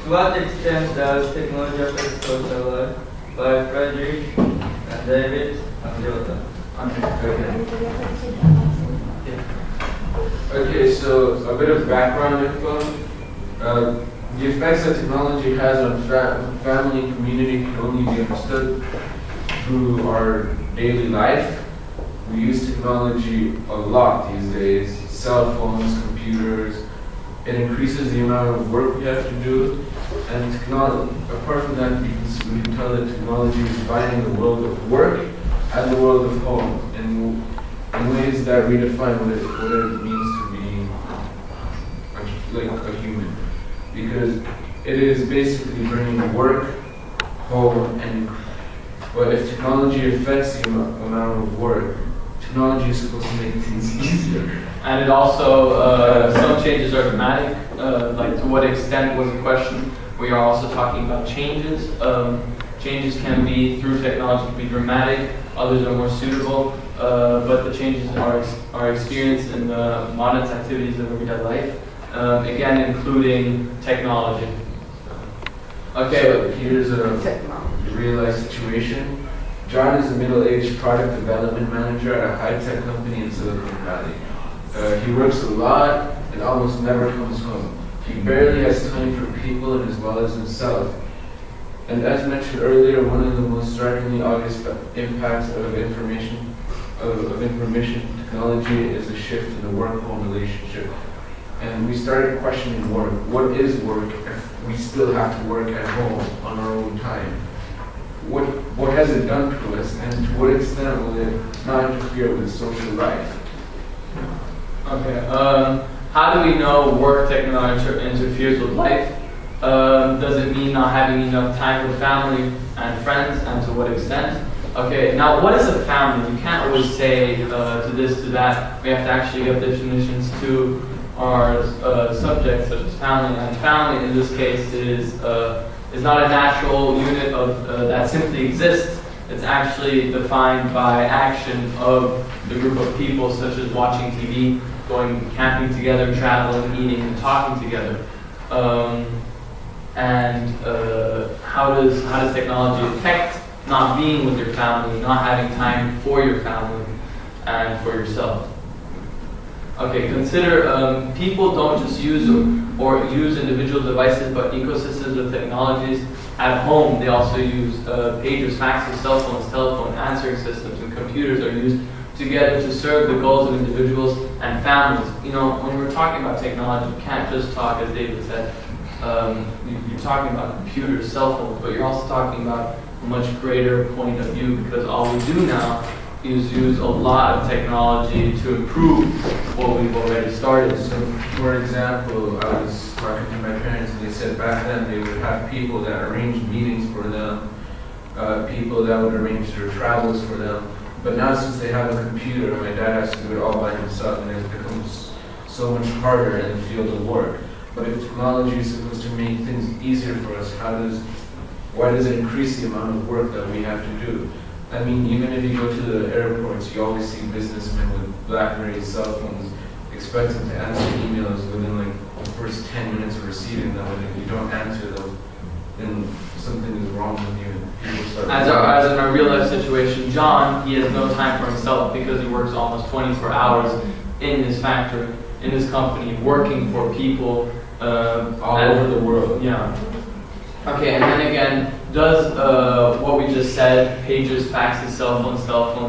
To what extent does technology affect social life? By Frederick and David and Jota. Okay, so a bit of background info. The effects that technology has on family and community can only be understood through our daily life. We use technology a lot these days, cell phones, computers. It increases the amount of work we have to do, and apart from that, we can tell that technology is dividing the world of work and the world of home in ways that redefine what it means to be like a human. Because it is basically bringing work, home, and if technology affects the amount of work, technology is supposed to make things easier. And it also, some changes are dramatic, like to what extent was the question. We are also talking about changes. Changes can be, through technology, can be dramatic, others are more suitable, but the changes are experienced in the modern activities of everyday life, again, including technology. Okay. So here's a real-life situation. John is a middle-aged product development manager at a high-tech company in Silicon Valley. He works a lot and almost never comes home. He barely has time for people and as well as himself. And as mentioned earlier, one of the most strikingly obvious impacts of information technology is the shift in the work-home relationship. And we started questioning work. What is work if we still have to work at home on our own time? What has it done to us, and to what extent will it not interfere with social life? Okay. How do we know work technology interferes with life? Does it mean not having enough time for family and friends, and to what extent? Okay, now what is a family? You can't always say to this, to that. We have to actually give definitions to our subjects, such as family. And family, in this case, is not a natural unit of that simply exists. It's actually defined by action of the group of people, such as watching TV, going camping together, traveling, eating, and talking together. How does technology affect not being with your family, not having time for your family and for yourself? Okay, consider people don't just use individual devices, but ecosystems of technologies. At home, they also use pagers, faxes, cell phones, telephone, answering systems, and computers are used together to serve the goals of individuals and families. You know, when we're talking about technology, you can't just talk, as David said, you're talking about computers, cell phones, but you're also talking about a much greater point of view, because all we do now is use a lot of technology to improve what we've already started. So, for example, I was talking to my parents and they said back then they would have people that arranged meetings for them, people that would arrange their travels for them. But now since they have a computer, my dad has to do it all by himself, and it becomes so much harder in the field of work. But if technology is supposed to make things easier for us, why does it increase the amount of work that we have to do? I mean, even if you go to the airports, you always see businessmen with BlackBerry cell phones expecting to answer emails within like the first 10 minutes of receiving them, and if you don't answer them, then something is wrong with you. As in a real life situation, John, he has no time for himself because he works almost 24 hours in his factory, in his company, working for people all over the world. Yeah. Okay, and then again, does what we just said, pagers, faxes, cell phones,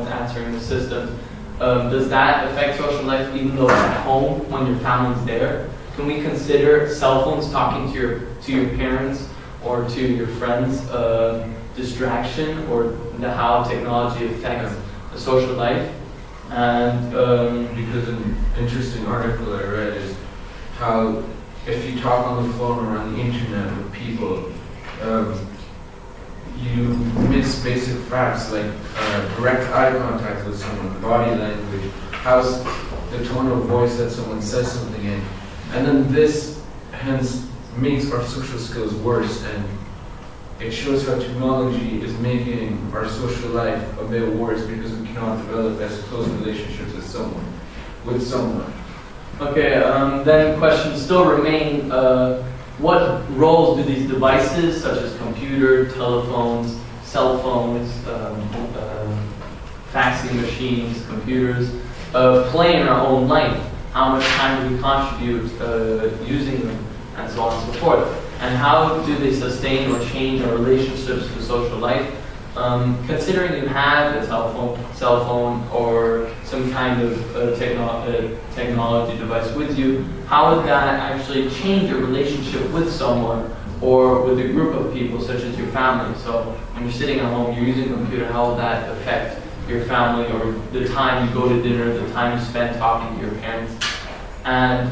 answering the systems, does that affect social life even though it's at home when your family's there? Can we consider cell phones, talking to your parents or to your friends, distraction, or how technology affects the social life? And because an interesting article I read is how if you talk on the phone or on the internet with people, you miss basic facts like direct eye contact with someone, body language, how's the tone of voice that someone says something in. And then this hence makes our social skills worse, and it shows how technology is making our social life a bit worse because we cannot develop as close relationships with someone. Okay, then questions still remain. what roles do these devices, such as computer, telephones, cell phones, faxing machines, computers, play in our own life? How much time do we contribute using them, and so on and so forth? And how do they sustain or change our relationships to social life? Considering you have a cell phone, or some kind of technology device with you, how would that actually change your relationship with someone or with a group of people, such as your family? So when you're sitting at home, you're using a computer, how will that affect your family, or the time you go to dinner, the time you spend talking to your parents? And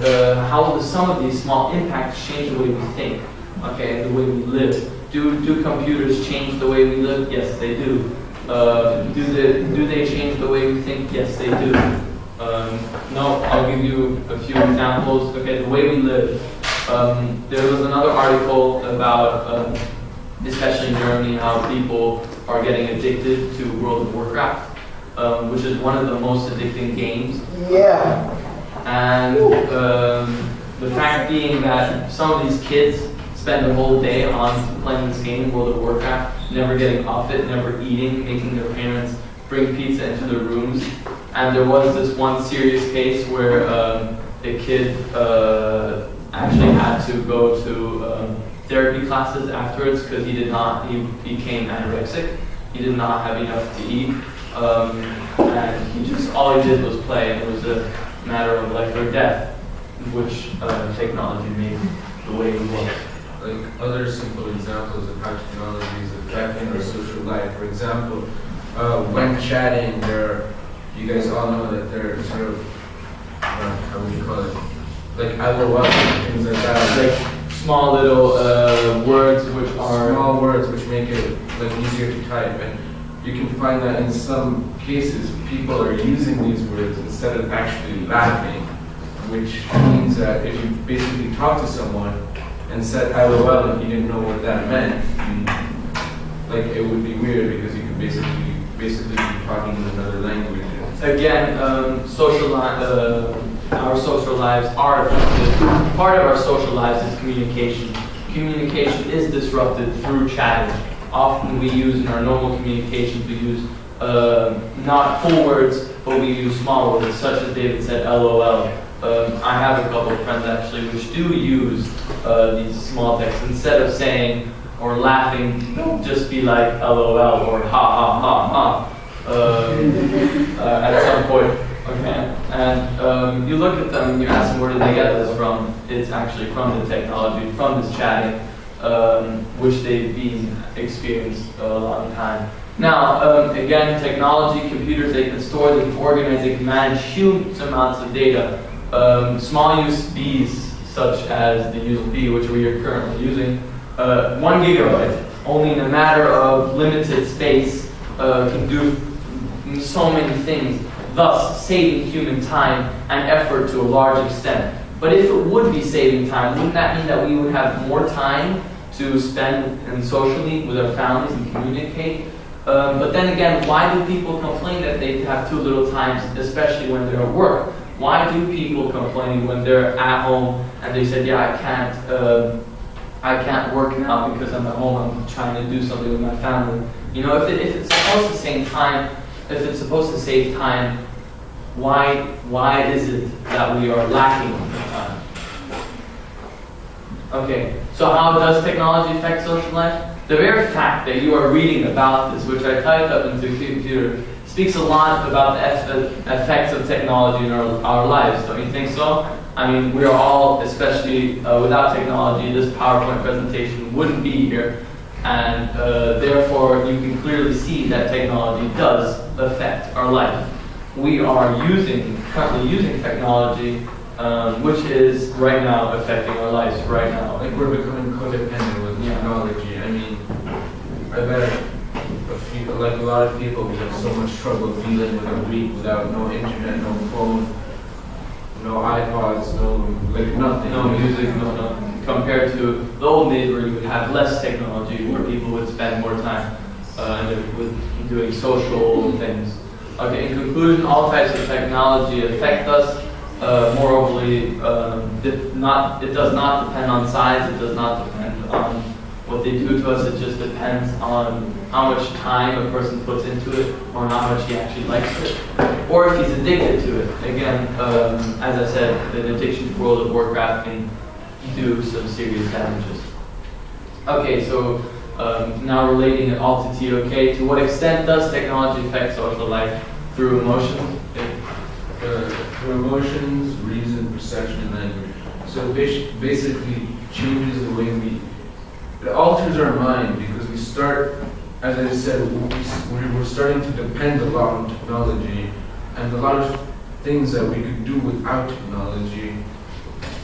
how will some of these small impacts change the way we think, okay, and the way we live? Do computers change the way we live? Yes, they do. Do they change the way we think? Yes, they do. No, I'll give you a few examples. Okay, the way we live. There was another article about, especially in Germany, how people are getting addicted to World of Warcraft, which is one of the most addicting games. Yeah. And the fact being that some of these kids spend the whole day on playing this game, World of Warcraft, never getting off it, never eating, making their parents bring pizza into their rooms. And there was this one serious case where a kid actually had to go to therapy classes afterwards because he became anorexic. He did not have enough to eat. And all he did was play, and it was a matter of life or death, which technology made the way it was. Like other simple examples of how technology is affecting our social life. For example, when chatting, you guys all know that there are sort of, how would you call it? Like LOL and things like that. Like small little words which are... Small words which make it like easier to type. And you can find that in some cases, people are using these words instead of actually laughing, which means that if you basically talk to someone and said LOL and you didn't know what that meant, like it would be weird because you could basically be talking in another language. Again, our social lives are affected. Part of our social lives is communication. Communication is disrupted through chatting. Often we use in our normal communications, we use not full words, but we use small words, such as David said, LOL. I have a couple of friends actually which do use these small texts. Instead of saying or laughing, they'll just be like LOL or ha ha ha ha at some point. Okay, and you look at them and you ask them where did they get this from. It's actually from the technology, from this chatting, which they've been experienced a long time. Now, again, technology, computers, they can store, they can organize, they can manage huge amounts of data. Small USBs, such as the USB, which we are currently using, 1 gigabyte, only in a matter of limited space, can do so many things, thus saving human time and effort to a large extent. But if it would be saving time, wouldn't that mean that we would have more time to spend and socially with our families and communicate? But then again, why do people complain that they have too little time, especially when they're at work? Why do people complain when they're at home and they said, yeah, I can't work now because I'm at home, I'm trying to do something with my family. You know, if it's supposed to save time, why is it that we are lacking time? Okay, so how does technology affect social life? The very fact that you are reading about this, which I typed up into the computer, speaks a lot about the effects of technology in our lives, don't you think so? I mean, we are all, especially without technology, this PowerPoint presentation wouldn't be here, and therefore you can clearly see that technology does affect our life. We are currently using technology, which is right now affecting our lives right now. Like we're becoming codependent with technology. I mean, I bet a lot of people would have so much trouble dealing with a week without no internet, no phone, no iPods, nothing. No music, no nothing. Compared to the old days where you would have less technology, where people would spend more time with doing social things. Okay, in conclusion, all types of technology affect us. Moreover, it does not depend on size. It does not depend on what they do to us. It just depends on how much time a person puts into it, or how much he actually likes it, or if he's addicted to it. Again, as I said, the addiction to World of Warcraft can do some serious damages. Okay, so now relating it all to ToK, to what extent does technology affect social life through emotions? Through emotions, reason, perception, and language. So it basically changes the way it alters our mind, because we start, as I said, we're starting to depend a lot on technology, and a lot of things that we could do without technology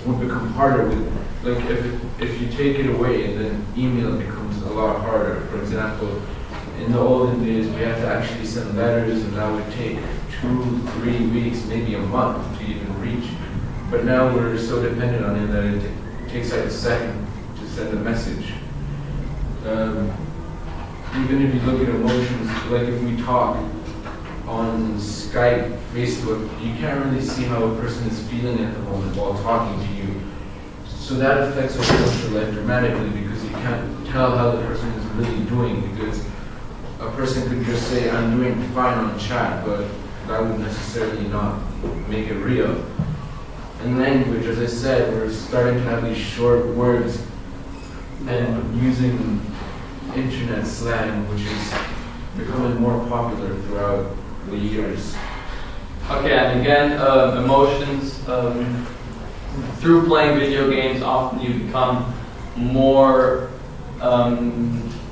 would become harder. Like if you take it away, then email becomes a lot harder. For example, in the olden days, we had to actually send letters, and that would take 2-3 weeks, maybe a month to even reach. But now we're so dependent on it that it takes like a second to send a message. Even if you look at emotions, like if we talk on Skype, Facebook, you can't really see how a person is feeling at the moment while talking to you. So that affects our social life dramatically, because you can't tell how the person is really doing, because a person could just say, I'm doing fine on chat, but that would necessarily not make it real. And language, as I said, we're starting to have these short words and using internet slang, which is becoming more popular throughout the years. Okay, and again, emotions. Through playing video games, often you become more,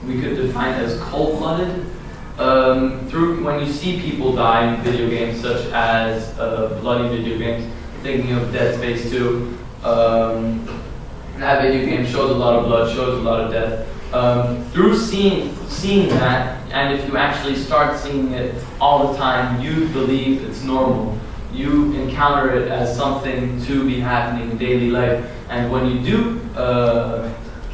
we could define it as cold-blooded. Through when you see people die in video games, such as bloody video games, thinking of Dead Space 2, that video game shows a lot of blood, shows a lot of death. Through seeing that, and if you actually start seeing it all the time, you believe it's normal. You encounter it as something to be happening in daily life. And when you do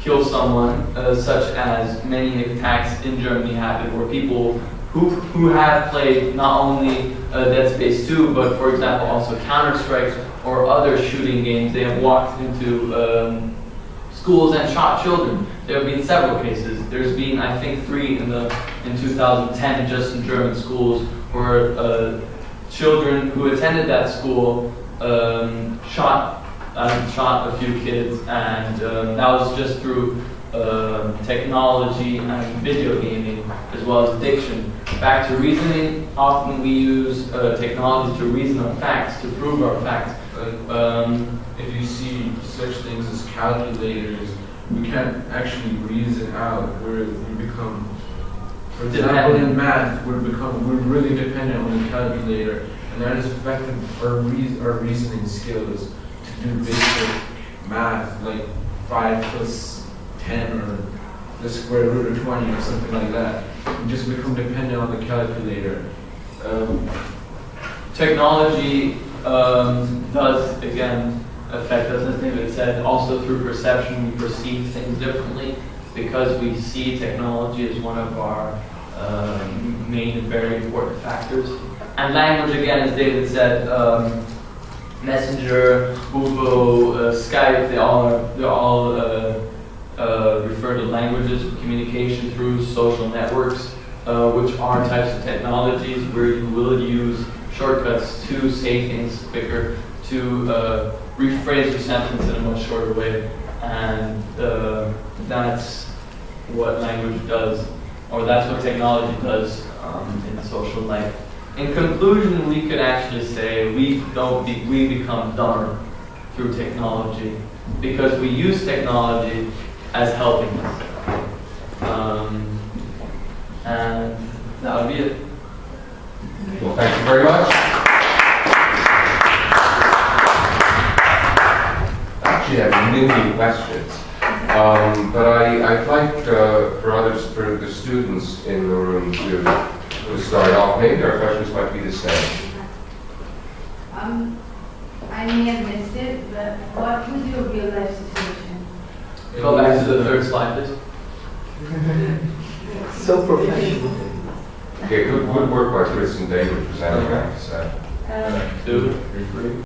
kill someone, such as many attacks in Germany happen, where people who have played not only Dead Space 2, but for example also Counter-Strike or other shooting games, they have walked into schools and shot children. There have been several cases. There's been, I think, 3 in 2010 just in German schools, where children who attended that school shot a few kids, and that was just through technology and video gaming, as well as addiction. Back to reasoning, often we use technology to reason on facts, to prove our facts. If you see such things as calculators, we can't actually reason out. We become, for example, in math, we're really dependent on the calculator, and that has affected our reasoning skills to do basic math, like 5 plus 10 or the square root of 20 or something like that. We just become dependent on the calculator. Technology does, again, affect us, as David said, also through perception. We perceive things differently because we see technology as one of our main and very important factors. And language, again, as David said, Messenger, Google, Skype, they all refer to languages of communication through social networks, which are types of technologies where you will use shortcuts to say things quicker, to rephrase your sentence in a much shorter way, and that's what language does, or that's what technology does in social life. In conclusion, we could actually say we become dumber through technology because we use technology as helping us, and that would be it. Well, thank you very much. Actually, I have a million questions, but I'd like for the students in the room to start off. Maybe our questions might be the same. I may have missed it, but what was your real life situation? Go back to the third slide, please. So professional. Okay, good work by Fritz and David presenting that. 2, 3.